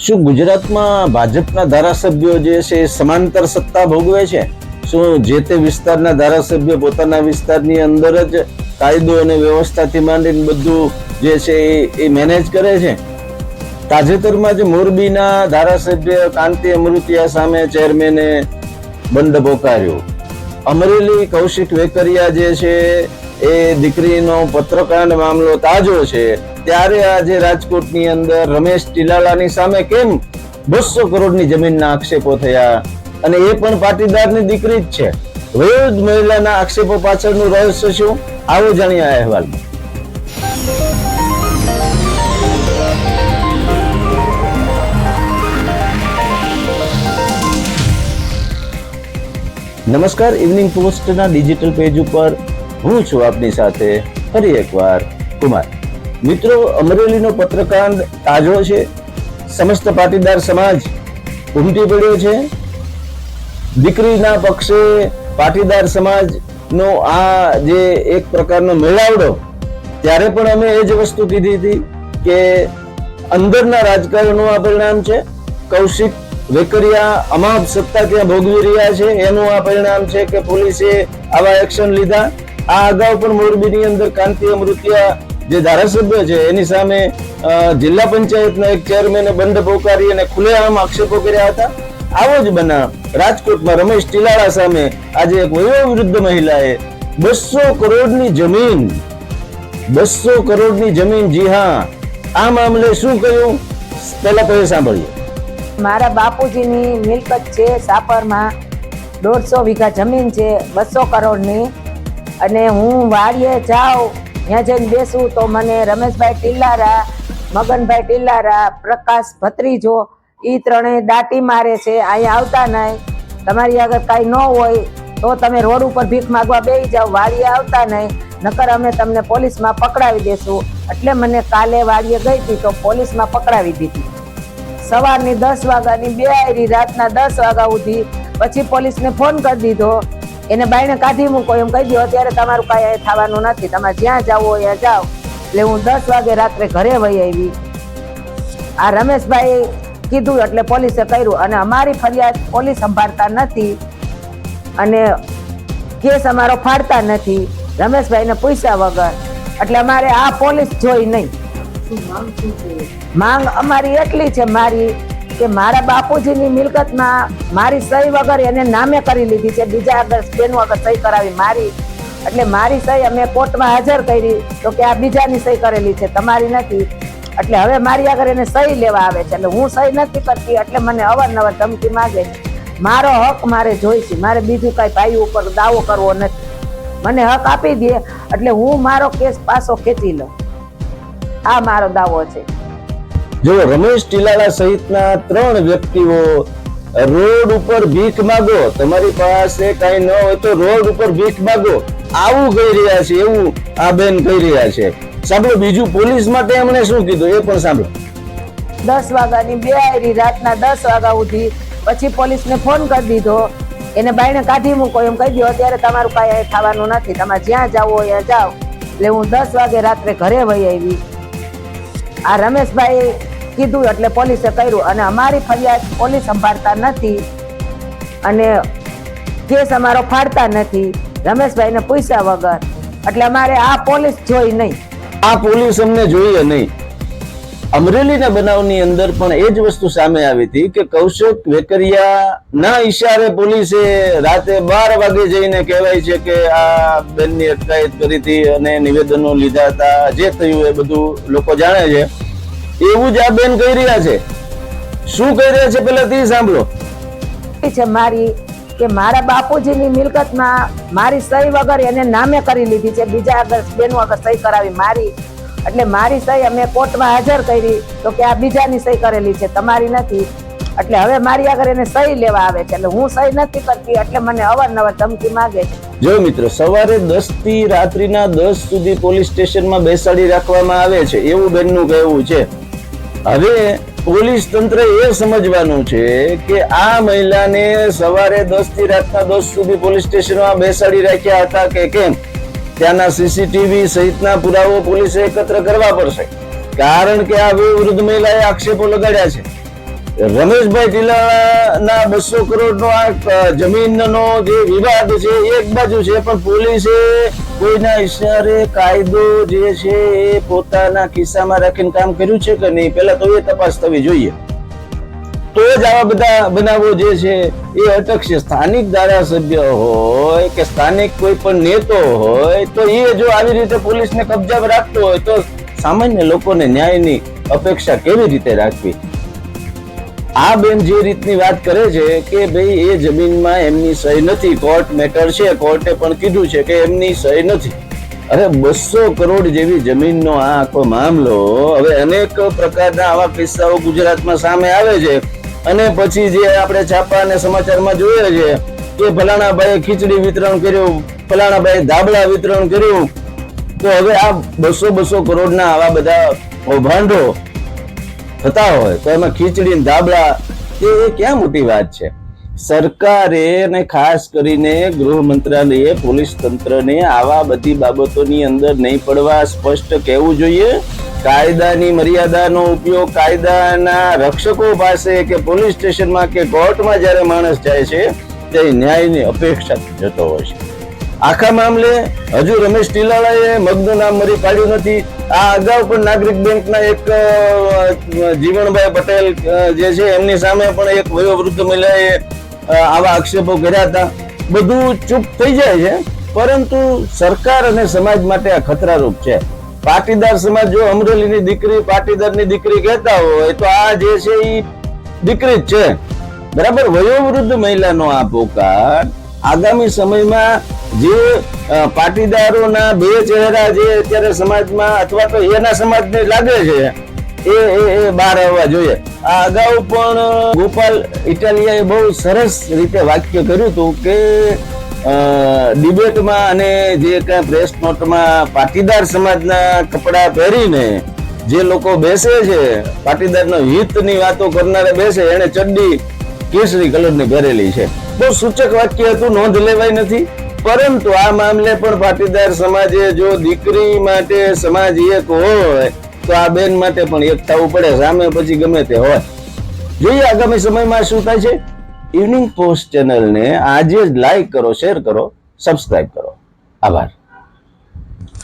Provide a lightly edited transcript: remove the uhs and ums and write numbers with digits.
શું ગુજરાતમાં ભાજપના ધારાસભ્યો જે છે એ સમાંતર સત્તા ભોગવે છે? શું જે તે વિસ્તારના ધારાસભ્યો પોતાના વિસ્તારની અંદર જ કાયદો અને વ્યવસ્થાથી માંડીને બધું જે છે એ મેનેજ કરે છે? તાજેતરમાં જ મોરબીના ધારાસભ્ય કાંતિ અમૃતિયા સામે ચેરમેને બંધ પોકાર્યો. અમરેલી કૌશિક વેકરિયા જે છે એ દીકરીનો પત્રકાંડ મામલો તાજો છે, ત્યારે આજે રાજકોટની અંદર રમેશ ટીલાલાની સામે કેમ 200 કરોડની જમીનના આક્ષેપો થયા? અને એ પણ પાટીદારની દીકરી જ છે. વયોવૃદ્ધ મહિલાના આક્ષેપો પાછળનું રહસ્ય શું? આવો જાણીએ આ અહેવાલમાં. નમસ્કાર, ઇવનિંગ પોસ્ટના ડિજિટલ પેજ ઉપર હું છું આપની સાથે ફરી એકવાર કુમાર. મિત્રો, અમરેલીનો પત્રકાંડ તાજો છે. સમસ્ત પાટીદાર સમાજ ઉમટી પડ્યો છે. દીકરીના પક્ષે પાટીદાર સમાજનો આ જે એક પ્રકારનો મેળાવડો, ત્યારે પણ અમે એ જ વસ્તુ કીધી હતી કે અંદરના રાજકારણનું આ પરિણામ છે. કૌશિક વેકરિયા અમાપ સત્તા ત્યાં ભોગવી રહ્યા છે, એનું આ પરિણામ છે કે પોલીસે આવા એક્શન લીધા. આ અગાઉ પણ મોરબીની અંદર કાંતિ અમૃતિયા જે ધારાસભ્ય છે એની સામે જિલ્લા પંચાયતના એક ચેરમેને બંધ પોકારી અને ખુલ્લેઆમ આક્ષેપો કર્યા હતા. આવો જ બનાવ રાજકોટમાં રમેશ ટીલાળા સામે આજે એક વયોવૃદ્ધ મહિલાએ 200 કરોડની જમીન 200 કરોડની જમીન, જી હા, આ મામલે શું કહ્યું પહેલા તો એ સાંભળીએ. મારા બાપુજીની મિલકત છે સાપરમાં, 150 વીઘા જમીન છે, 200 કરોડની. અને હું વાડીએ જાઉં, ત્યાં જઈને બેસું તો મને રમેશભાઈ ટીલારા, મગનભાઈ ટીલારા, પ્રકાશ ભત્રીજો, એ ત્રણેય દાટી મારે છે. અહીંયા આવતા નહીં, તમારી આગળ કાંઈ ન હોય તો તમે રોડ ઉપર ભીખ માગવા બેસી જાઓ, વાડીએ આવતા નહીં, નકર અમે તમને પોલીસમાં પકડાવી દેશું. એટલે મને કાલે વાડીએ ગઈ હતી તો પોલીસમાં પકડાવી દીધી. સવારની 10 વાગ્યાની બે આયરી, રાતના 10 વાગ્યા સુધી. પછી પોલીસને ફોન કરી દીધો, એને બાયણે કાઢી મૂકો એમ કહી દો, અત્યારે તમારું કાંઈ થવાનું નથી, તમારે જ્યાં જવું હોય ત્યાં જાઓ. એટલે હું 10 વાગે રાત્રે ઘરે વહી આવી. આ રમેશભાઈ કીધું એટલે પોલીસે કર્યું, અને અમારી ફરિયાદ પોલીસ સંભાળતા નથી અને કેસ અમારો ફાડતા નથી રમેશભાઈને પૂછ્યા વગર. એટલે અમારે આ પોલીસ જોઈ નહીં. માંગ અમારી એટલી છે મારી કે મારા બાપુજીની મિલકતમાં મારી સહી વગર એને નામે કરી લીધી છે, બીજા આગળ બેનું આગળ સહી કરાવી મારી. એટલે મારી સહી અમે કોર્ટમાં હાજર કરી તો કે આ બીજાની સહી કરેલી છે, તમારી નથી. એટલે હવે મારી આગળ એને સહી લેવા આવે છે, એટલે હું સહી નથી કરતી. એટલે મને અવારનવાર ધમકી માગે છે. મારો હક મારે જોઈશે, મારે બીજું કઈ ભાઈ ઉપર દાવો કરવો નથી. મને હક આપી દે એટલે હું મારો કેસ પાછો ખેંચી લઉં. આ મારો દાવો છે. જો રમેશ ટીલાળા સહિતના 3 વ્યક્તિઓ રોડ ઉપર ભીખ માગો, તમારી પાસે કઈ ન હોય તો રોડ ઉપર ભીખ માગો, આવું કહી રહ્યા છે, એવું આ બેન કહી રહ્યા છે. સાંભળો બીજું પોલીસ માટે એમણે શું કીધું એ પણ સાંભળો. 10 વાગ્યાની બે આયરી, રાતના 10 વાગ્યા સુધી. પછી પોલીસને ફોન કરી દીધો, એને બાયણે કાઢી મૂકો એમ કહી દો, અત્યારે તમારું કાંઈ થવાનું નથી, તમારે જ્યાં જવું હોય ત્યાં જાઓ. એટલે હું 10 વાગે રાત્રે ઘરે વહી આવી. આ રમેશભાઈ કીધું એટલે પોલીસે કર્યું, અને અમારી ફરિયાદ પોલીસ સંભાળતા નથી અને કેસ અમારો ફાડતા નથી રમેશભાઈને પૂછ્યા વગર. એટલે અમારે આ પોલીસ જોઈ નહીં. આ પોલીસ અમને જોઈએ નહીં. અમરેલીના બનાવની અંદર પણ એ જ વસ્તુ સામે આવી હતી કે કૌશિક વેકરિયા ના ઈશારે પોલીસે રાતે 12 વાગે જઈને કહેવાય છે કે આ બેનની અટકાયત કરી હતી અને નિવેદનો લીધા હતા. જે થયું એ બધું લોકો જાણે છે. એવું જ આ બેન કહી રહ્યા છે. શું કહી રહ્યા છે પેલા તે સાંભળો. છે મારી કે મારા બાપુજીની મિલકતમાં મારી સહી વગર એને નામે કરી લીધી છે, બીજા આગળ બેનું આગળ સહી કરાવી મારી. એટલે મારી સહી અમે કોર્ટમાં હાજર કરી તો કે આ બીજાની સહી કરેલી છે, તમારી નથી. એટલે હવે મારી આગળ એને સહી લેવા આવે છે, એટલે હું સહી નથી કરતી. એટલે મને અવારનવાર ધમકી માગે છે. જો મિત્રો, સવારે 10 થી રાત્રિના 10 સુધી પોલીસ સ્ટેશનમાં બેસાડી રાખવામાં આવે છે, એવું બેનનું કહેવું છે. હવે પોલીસ તંત્ર એ સમજવાનું છે કે આ મહિલાને સવારે 10 થી રાતના 10 સુધી પોલીસ સ્ટેશનમાં બેસાડી રાખ્યા હતા કે કેમ. ત્યાંના સીસીટીવી સહિતના પુરાવો પોલીસે એકત્ર કરવા પડશે, કારણ કે આ વૃદ્ધ મહિલાએ આક્ષેપો લગાડ્યા છે. રમેશભાઈ ટીલાના 200 કરોડનો આ જમીનનો જે વિવાદ છે એક બાજુ છે, પણ પોલીસે કોઈના ઈશારે કાયદો જે છે એ પોતાના ખિસ્સામાં રાખીને કામ કર્યું છે કે નહીં, પહેલા તો એ તપાસ થવી જોઈએ. તો જ આવા બધા બનાવો જે છે એ અટકશે. સ્થાનિક ધારાસભ્ય હોય કે સ્થાનિક કોઈ પણ નેતો હોય તો એ જો આવી રીતે પોલીસને કબજામાં રાખતો હોય તો સામાન્ય લોકોને ન્યાયની અપેક્ષા કેવી રીતે રાખવી? આ બેન જે રીતની વાત કરે છે કે ભાઈ એ જમીનમાં એમની સહી નથી, કોર્ટ મેટર છે, કોર્ટે પણ કીધું છે કે એમની સહી નથી. અરે 200 કરોડ જેવી જમીનનો આ આખો મામલો, હવે અનેક પ્રકારના આવા કિસ્સાઓ ગુજરાતમાં સામે આવે છે અને પછી જે આપણે છાપા અને સમાચારમાં જોઈએ છે કે ફલાણા ભાઈએ ખીચડી વિતરણ કર્યું, ફલાણા ભાઈએ ધાબળા વિતરણ કર્યું. તો હવે આ 200 કરોડના આવા બધા કૌભાંડો થતા હોય તો એમાં ખીચડી ધાબળા એ ક્યાં મોટી વાત છે? સરકારે અને ખાસ કરીને ગૃહ મંત્રાલયે પોલીસ તંત્રને આવા બધી બાબતોની અંદર નહીં પડવા સ્પષ્ટ કહેવું જોઈએ. કાયદાની મર્યાદાનો ઉપયોગ કાયદાના રક્ષકો પાસે કે પોલીસ સ્ટેશનમાં કે કોર્ટમાં જ્યારે માણસ જાય છે તે ન્યાયની અપેક્ષા જતો હોય છે. આખા મામલે હજુ રમેશ ટીલાળાએ મગનું નામ મરી પાડ્યું નથી. આ અગાઉ પણ નાગરિક બેંકના એક જીવણભાઈ પટેલ જે છે એમની સામે પણ એક વયોવૃદ્ધ મહિલાએ આવા આક્ષેપો કર્યા હતા. બધું ચૂપ થઈ જાય છે, પરંતુ સરકાર અને સમાજ માટે આ ખતરારૂપ છે. પાટીદાર સમાજ જો અમરેલીની દીકરી પાટીદારની દીકરી કહેતા હોય તો આ જે છે એ દીકરી જ છે, બરાબર. વયોવૃદ્ધ મહિલાનો આ પોકાર આગામી સમયમાં જે પાટીદારોના બે ચહેરા જે અત્યારે સમાજમાં અથવા તો એના સમાજને લાગે છે એ બહાર આવવા જોઈએ. આ અગાઉ પણ ગોપાલ ઇટાલિયાએ બહુ સરસ રીતે વાક્ય કર્યું હતું કે ડિબેટમાં અને જે કઈ પ્રેસ નોટમાં પાટીદાર સમાજના કપડા પહેરીને જે લોકો બેસે છે, પાટીદારના હિતની વાતો કરનારે બેસે, એને ચડ્ડી કેસરી કલરની પહેરેલી છે. બહુ સૂચક વાક્ય હતું, નોંધ લેવાય નથી. પરંતુ આ મામલે પણ પાટીદાર સમાજે જો દીકરી માટે સમાજ એક હોય તો આ બેન માટે પણ એક થવું પડે, સામે પછી ગમે તે હોય. જોઈએ આગામી સમયમાં શું થાય છે. ઇવનિંગ પોસ્ટ ચેનલને આજે જ લાઈક કરો, શેર કરો, સબસ્ક્રાઇબ કરો. આભાર.